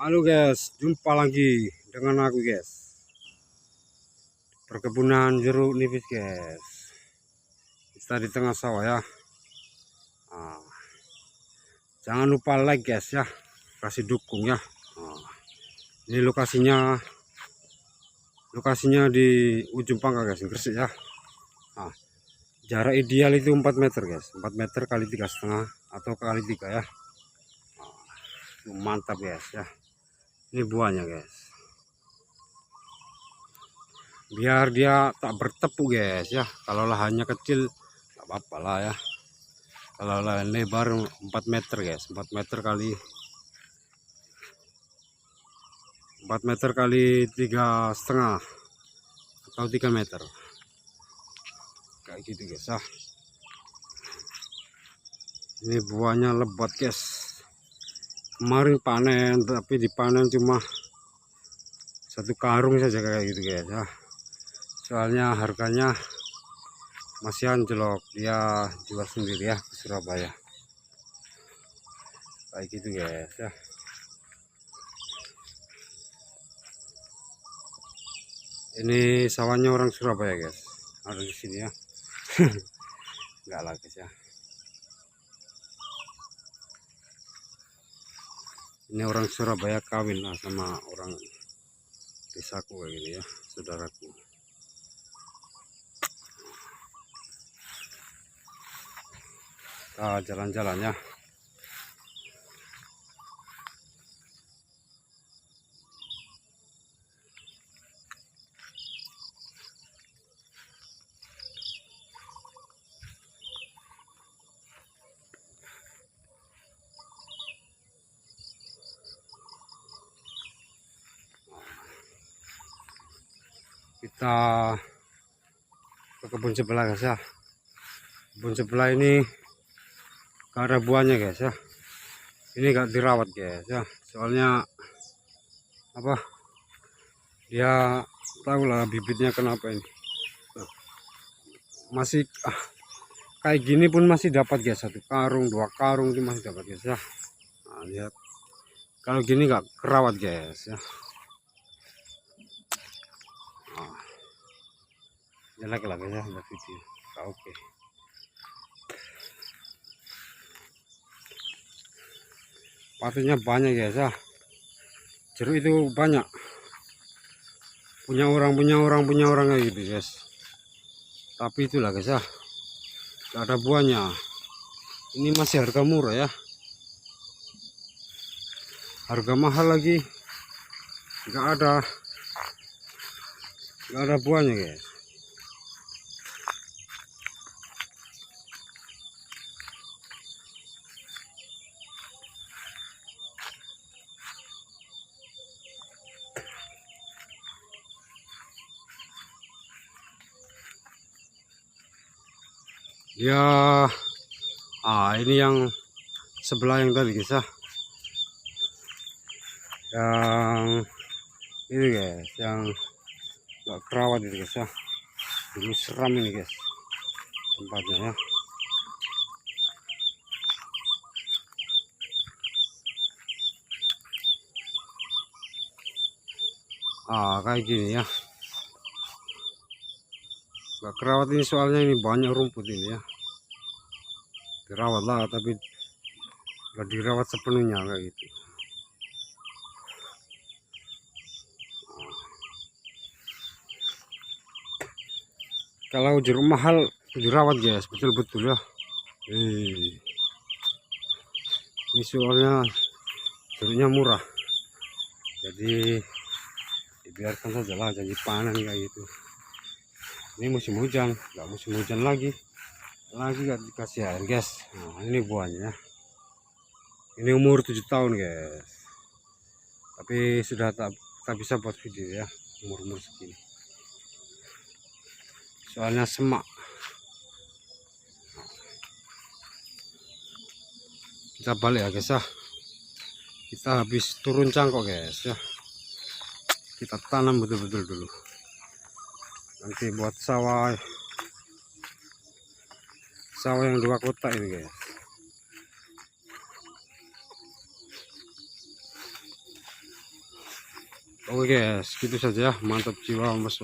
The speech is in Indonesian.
Halo guys, jumpa lagi dengan aku guys. Perkebunan jeruk nipis guys. Kita di tengah sawah ya. Nah, jangan lupa like guys ya, kasih dukung ya. Nah, ini lokasinya di ujung pangkal guys, Gresik ya. Nah, jarak ideal itu 4 meter guys, 4 meter kali 3,5 atau kali 3 ya. Nah, mantap guys ya. Ini buahnya guys. Biar dia tak bertepuk guys ya. Kalau lahannya kecil tak apa-apa lah ya. Kalau lahan lebar 4 meter guys, 4 meter kali 3,5 atau 3 meter kayak gitu guys ya. Ini buahnya lebat guys. Kemarin panen tapi dipanen cuma 1 karung saja kayak gitu guys ya. Soalnya harganya masih anjlok, dia jual sendiri ya ke Surabaya kayak gitu guys ya. Ini sawahnya orang Surabaya guys, ada di sini ya. Enggak lah guys ya. Ini orang Surabaya kawin lah sama orang desaku kayak gini ya, saudaraku. Kita jalan-jalan ya. Kita ke kebun sebelah guys ya. Kebun sebelah ini gak ada buahnya guys ya. Ini gak dirawat guys ya. Soalnya apa? Dia tahu lah bibitnya kenapa ini. Masih kayak gini pun masih dapat guys, 1 karung 2 karung itu masih dapat guys ya. Nah, lihat. Kalau gini gak kerawat guys ya. Nah, jelek lah guys ya buat video. Oke. Patutnya banyak guys ya. Jeruk itu banyak. Punya orang kayak gitu guys. Tapi itulah guys ya. Gak ada buahnya. Ini masih harga murah ya. Harga mahal lagi. Gak ada buahnya guys. Ya, ini yang sebelah yang tadi guys ya. Yang ini guys, yang gak kerawat itu guys ya. Ini seram ini guys tempatnya ya. Kayak gini ya. Gak kerawat ini soalnya ini banyak rumput ini ya. Dirawat lah tapi gak dirawat sepenuhnya kayak gitu. Kalau jeruk mahal dirawat guys, betul-betul ya. Ini soalnya jeruknya murah, jadi dibiarkan saja lah, janji panen kayak gitu. Ini musim hujan, nggak musim hujan lagi nggak dikasih air guys. Nah, ini buahnya. Ini umur 7 tahun guys, tapi sudah tak bisa buat video ya umur segini. Soalnya semak. Kita balik ya guys ya. Kita habis turun cangkok guys ya. Kita tanam betul-betul dulu. Nanti buat sawah yang 2 kotak ini guys. Oke guys, gitu saja. Mantap jiwa mas.